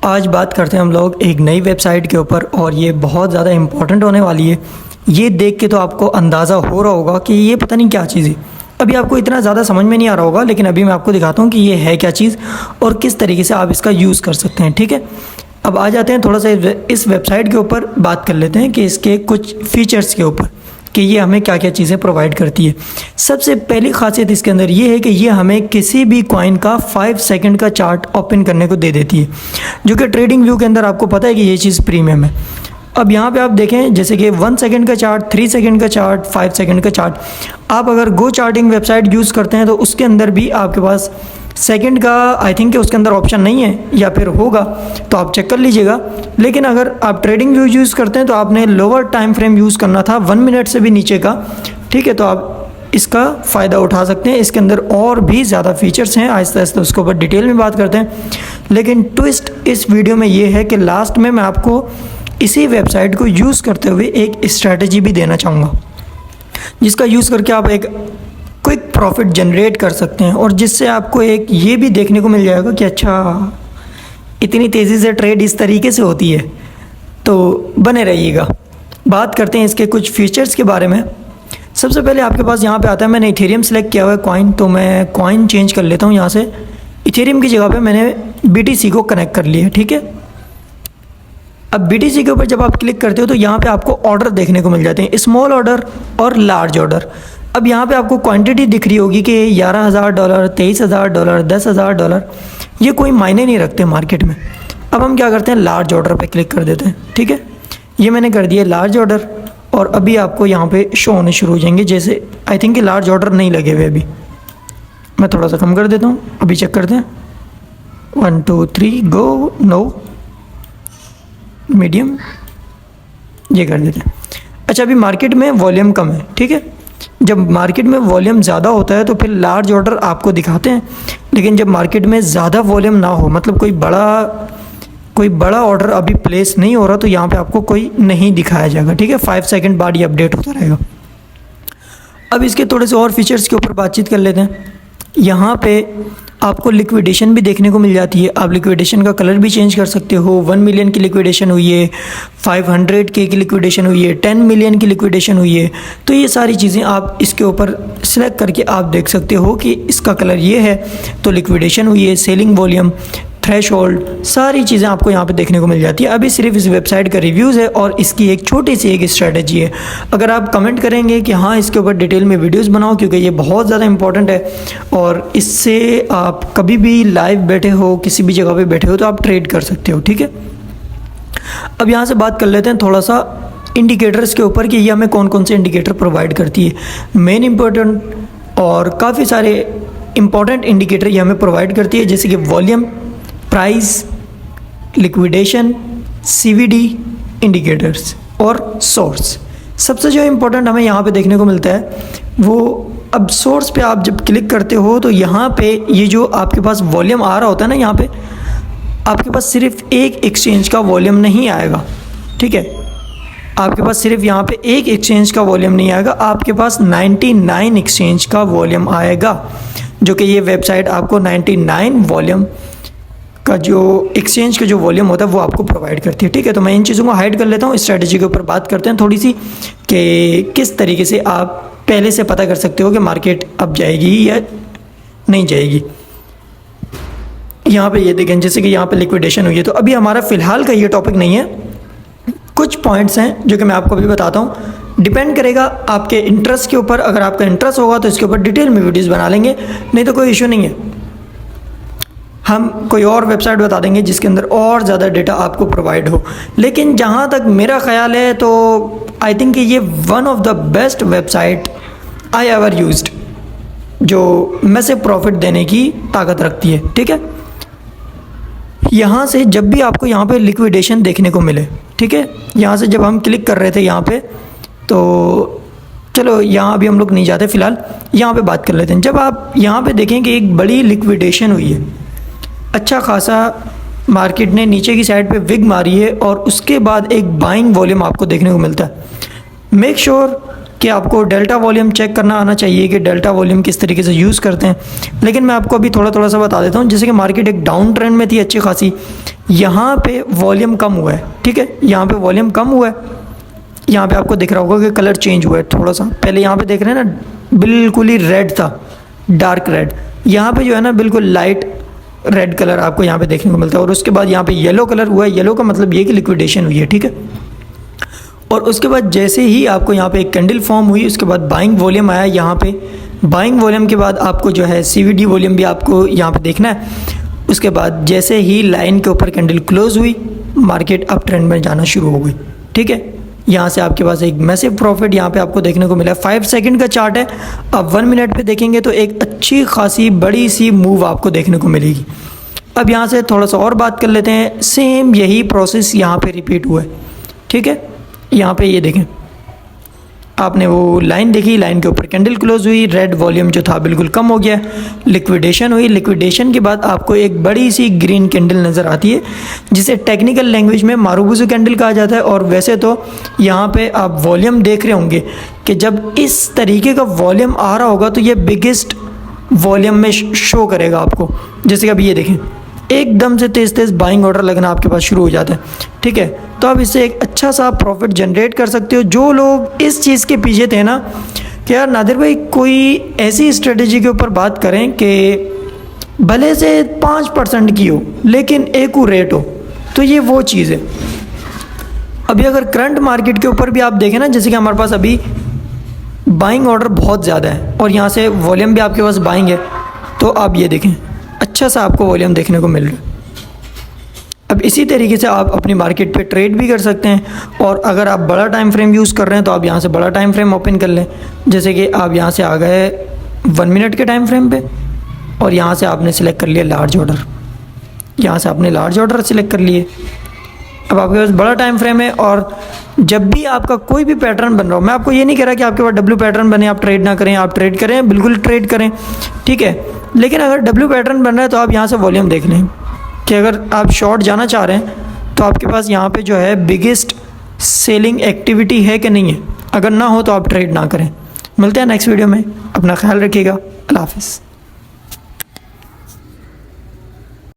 आज बात करते हैं हम लोग एक नई वेबसाइट के ऊपर और ये बहुत ज़्यादा इम्पॉर्टेंट होने वाली है। ये देख के तो आपको अंदाज़ा हो रहा होगा कि ये पता नहीं क्या चीज़ है। अभी आपको इतना ज़्यादा समझ में नहीं आ रहा होगा, लेकिन अभी मैं आपको दिखाता हूँ कि ये है क्या चीज़ और किस तरीके से आप इसका यूज़ कर सकते हैं। ठीक है, अब आ जाते हैं थोड़ा सा इस वेबसाइट के ऊपर बात कर लेते हैं कि इसके कुछ फ़ीचर्स के ऊपर कि ये हमें क्या क्या चीज़ें प्रोवाइड करती है। सबसे पहली खासियत इसके अंदर ये है कि ये हमें किसी भी कॉइन का 5 सेकंड का चार्ट ओपन करने को दे देती है, जो कि ट्रेडिंग व्यू के अंदर आपको पता है कि ये चीज़ प्रीमियम है। अब यहाँ पे आप देखें जैसे कि 1 सेकंड का चार्ट, 3 सेकंड का चार्ट, 5 सेकंड का चार्ट। आप अगर गो चार्टिंग वेबसाइट यूज़ करते हैं तो उसके अंदर भी आपके पास सेकंड का आई थिंक कि उसके अंदर ऑप्शन नहीं है, या फिर होगा तो आप चेक कर लीजिएगा। लेकिन अगर आप ट्रेडिंग व्यू यूज़ करते हैं तो आपने लोअर टाइम फ्रेम यूज़ करना था, 1 मिनट से भी नीचे का। ठीक है, तो आप इसका फ़ायदा उठा सकते हैं। इसके अंदर और भी ज़्यादा फीचर्स हैं, आहिस्ता आहिस्ता उसके ऊपर डिटेल में बात करते हैं। लेकिन ट्विस्ट इस वीडियो में ये है कि लास्ट में मैं आपको इसी वेबसाइट को यूज़ करते हुए एक स्ट्रैटेजी भी देना चाहूँगा, जिसका यूज़ करके आप एक क्विक प्रॉफिट जनरेट कर सकते हैं और जिससे आपको एक ये भी देखने को मिल जाएगा कि अच्छा इतनी तेज़ी से ट्रेड इस तरीके से होती है। तो बने रहिएगा। बात करते हैं इसके कुछ फीचर्स के बारे में। सबसे पहले आपके पास यहाँ पे आता है, मैंने इथेरियम सेलेक्ट किया हुआ है कॉइन, तो मैं कॉइन चेंज कर लेता हूँ। यहाँ से इथेरियम की जगह पे मैंने BTC को कनेक्ट कर लिया है। ठीक है, अब BTC के ऊपर जब आप क्लिक करते हो तो यहाँ पे आपको ऑर्डर देखने को मिल जाते हैं, स्मॉल ऑर्डर और लार्ज ऑर्डर। अब यहाँ पे आपको क्वांटिटी दिख रही होगी कि $11,000, $23,000, $10,000, ये कोई मायने नहीं रखते मार्केट में। अब हम क्या करते हैं, लार्ज ऑर्डर पे क्लिक कर देते हैं। ठीक है, ये मैंने कर दिया लार्ज ऑर्डर और अभी आपको यहाँ पे शो होने शुरू हो जाएंगे। जैसे आई थिंक कि लार्ज ऑर्डर नहीं लगे हुए अभी, मैं थोड़ा सा कम कर देता हूँ, अभी चेक करते हैं। 1 2 3 गो, नो, मीडियम, ये कर देते हैं। अच्छा, अभी मार्केट में वॉल्यूम कम है। ठीक है, जब मार्केट में वॉल्यूम ज़्यादा होता है तो फिर लार्ज ऑर्डर आपको दिखाते हैं, लेकिन जब मार्केट में ज़्यादा वॉल्यूम ना हो, मतलब कोई बड़ा ऑर्डर अभी प्लेस नहीं हो रहा, तो यहाँ पे आपको कोई नहीं दिखाया जाएगा। ठीक है, 5 सेकंड बाद ये अपडेट होता रहेगा। अब इसके थोड़े से और फीचर्स के ऊपर बातचीत कर लेते हैं। यहाँ पे आपको लिक्विडेशन भी देखने को मिल जाती है। आप लिक्विडेशन का कलर भी चेंज कर सकते हो। 1 मिलियन की लिक्विडेशन हुई है, 500K की लिक्विडेशन हुई है, 10 मिलियन की लिक्विडेशन हुई है। तो ये सारी चीज़ें आप इसके ऊपर सेलेक्ट करके आप देख सकते हो कि इसका कलर ये है तो लिक्विडेशन हुई है, सेलिंग वॉल्यूम, थ्रेशोल्ड, सारी चीज़ें आपको यहाँ पे देखने को मिल जाती है। अभी सिर्फ इस वेबसाइट का रिव्यूज़ है और इसकी एक छोटी सी एक स्ट्रैटेजी है। अगर आप कमेंट करेंगे कि हाँ इसके ऊपर डिटेल में वीडियोस बनाओ, क्योंकि ये बहुत ज़्यादा इंपॉर्टेंट है और इससे आप कभी भी लाइव बैठे हो, किसी भी जगह पे बैठे हो, तो आप ट्रेड कर सकते हो। ठीक है, अब यहाँ से बात कर लेते हैं थोड़ा सा इंडिकेटर्स के ऊपर कि ये हमें कौन कौन से इंडिकेटर प्रोवाइड करती है। मेन इंपॉर्टेंट और काफ़ी सारे इंपॉर्टेंट इंडिकेटर ये हमें प्रोवाइड करती है, जैसे कि volume, price, liquidation, CVD indicators और सोर्स। सबसे जो इम्पोर्टेंट हमें यहाँ पे देखने को मिलता है वो, अब सोर्स पे आप जब क्लिक करते हो तो यहाँ पे ये जो आपके पास वॉल्यूम आ रहा होता है ना, यहाँ पे आपके पास सिर्फ एक एक्सचेंज का वॉल्यूम नहीं आएगा। ठीक है, आपके पास सिर्फ यहाँ पे एक एक्सचेंज का वॉल्यूम नहीं आएगा, आपके पास 99 एक्सचेंज का वॉल्यूम आएगा, जो कि ये वेबसाइट आपको 99 वॉल्यूम का जो एक्सचेंज का जो वॉल्यूम होता है वो आपको प्रोवाइड करती है। ठीक है, तो मैं इन चीज़ों को हाइड कर लेता हूँ। स्ट्रैटेजी के ऊपर बात करते हैं थोड़ी सी कि किस तरीके से आप पहले से पता कर सकते हो कि मार्केट अब जाएगी या नहीं जाएगी। यहाँ पे ये देखें, जैसे कि यहाँ पे लिक्विडेशन हुई है, तो अभी हमारा फ़िलहाल का ये टॉपिक नहीं है। कुछ पॉइंट्स हैं जो कि मैं आपको अभी बताता हूँ। डिपेंड करेगा आपके इंटरेस्ट के ऊपर। अगर आपका इंटरेस्ट होगा तो इसके ऊपर डिटेल में वीडियोज़ बना लेंगे, नहीं तो कोई इशू नहीं है। हम कोई और वेबसाइट बता देंगे जिसके अंदर और ज़्यादा डेटा आपको प्रोवाइड हो। लेकिन जहाँ तक मेरा ख्याल है तो आई थिंक ये one of the best website I ever used, जो मैसिव प्रॉफिट देने की ताकत रखती है। ठीक है, यहाँ से जब भी आपको यहाँ पे लिक्विडेशन देखने को मिले, ठीक है, यहाँ से जब हम क्लिक कर रहे थे यहाँ पे, तो चलो यहाँ अभी हम लोग नहीं जाते, फ़िलहाल यहाँ पे बात कर लेते हैं। जब आप यहाँ पे देखें कि एक बड़ी लिक्विडेशन हुई है, अच्छा खासा मार्केट ने नीचे की साइड पे विग मारी है और उसके बाद एक बाइंग वॉल्यूम आपको देखने को मिलता है। मेक श्योर कि आपको डेल्टा वॉल्यूम चेक करना आना चाहिए कि डेल्टा वॉल्यूम किस तरीके से यूज़ करते हैं, लेकिन मैं आपको अभी थोड़ा सा बता देता हूँ। जैसे कि मार्केट एक डाउन ट्रेंड में थी अच्छी खासी, यहाँ पे वॉल्यूम कम हुआ है, ठीक है, यहाँ पे वॉल्यूम कम हुआ है, यहाँ पे आपको दिख रहा होगा कि कलर चेंज हुआ है थोड़ा सा। पहले यहाँ पे देख रहे हैं ना बिल्कुल ही रेड था, डार्क रेड, यहाँ पे जो है ना बिल्कुल लाइट रेड कलर आपको यहाँ पे देखने को मिलता है। और उसके बाद यहाँ पे येलो कलर हुआ है, येलो का मतलब ये कि लिक्विडेशन हुई है, ठीक है। और उसके बाद जैसे ही आपको यहाँ पे एक कैंडल फॉर्म हुई, उसके बाद बाइंग वॉल्यूम आया यहाँ पे, बाइंग वॉल्यूम के बाद आपको जो है CVD वॉल्यूम भी आपको यहाँ पे देखना है। उसके बाद जैसे ही लाइन के ऊपर कैंडल क्लोज हुई, मार्केट अप ट्रेंड में जाना शुरू हो गई, ठीक है। यहाँ से आपके पास एक मैसिव प्रॉफिट यहाँ पे आपको देखने को मिला। 5 सेकंड का चार्ट है, अब 1 मिनट पे देखेंगे तो एक अच्छी खासी बड़ी सी मूव आपको देखने को मिलेगी। अब यहाँ से थोड़ा सा और बात कर लेते हैं, सेम यही प्रोसेस यहाँ पे रिपीट हुआ है, ठीक है। यहाँ पे ये देखें, आपने वो लाइन देखी, लाइन के ऊपर कैंडल क्लोज हुई, रेड वॉल्यूम जो था बिल्कुल कम हो गया, लिक्विडेशन हुई, लिक्विडेशन के बाद आपको एक बड़ी सी ग्रीन कैंडल नज़र आती है जिसे टेक्निकल लैंग्वेज में मारुबुजू कैंडल कहा जाता है। और वैसे तो यहाँ पे आप वॉल्यूम देख रहे होंगे कि जब इस तरीके का वॉल्यूम आ रहा होगा तो ये बिगेस्ट वॉल्यूम में शो करेगा आपको। जैसे कि अभी ये देखें, एकदम से तेज़ बाइंग ऑर्डर लगना आपके पास शुरू हो जाता है, ठीक है। तो आप इससे एक अच्छा सा प्रॉफिट जनरेट कर सकते हो। जो लोग इस चीज़ के पीछे थे ना कि यार नादिर भाई कोई ऐसी स्ट्रेटजी के ऊपर बात करें कि भले से 5% की हो लेकिन एक्यूरेट हो, तो ये वो चीज़ है। अभी अगर करंट मार्केट के ऊपर भी आप देखें ना, जैसे कि हमारे पास अभी बाइंग ऑर्डर बहुत ज़्यादा है और यहाँ से वॉल्यूम भी आपके पास बाइंग है, तो आप ये देखें अच्छा सा आपको वॉल्यूम देखने को मिल रहा है। अब इसी तरीके से आप अपनी मार्केट पे ट्रेड भी कर सकते हैं। और अगर आप बड़ा टाइम फ्रेम यूज़ कर रहे हैं तो आप यहाँ से बड़ा टाइम फ्रेम ओपन कर लें। जैसे कि आप यहाँ से आ गए 1 मिनट के टाइम फ्रेम पे और यहाँ से आपने सिलेक्ट कर लिया लार्ज ऑर्डर, यहाँ से आपने लार्ज ऑर्डर सिलेक्ट कर लिए। अब आपके पास बड़ा टाइम फ्रेम है और जब भी आपका कोई भी पैटर्न बन रहा हो, मैं आपको ये नहीं कह रहा कि आपके पास डब्ल्यू पैटर्न बने आप ट्रेड ना करें, आप ट्रेड करें, बिल्कुल ट्रेड करें, ठीक है। लेकिन अगर डब्ल्यू पैटर्न बन रहा है तो आप यहाँ से वॉल्यूम देख लें कि अगर आप शॉर्ट जाना चाह रहे हैं तो आपके पास यहाँ पे जो है बिगेस्ट सेलिंग एक्टिविटी है कि नहीं है। अगर ना हो तो आप ट्रेड ना करें। मिलते हैं नेक्स्ट वीडियो में, अपना ख्याल रखिएगा, अल्लाह हाफिज़।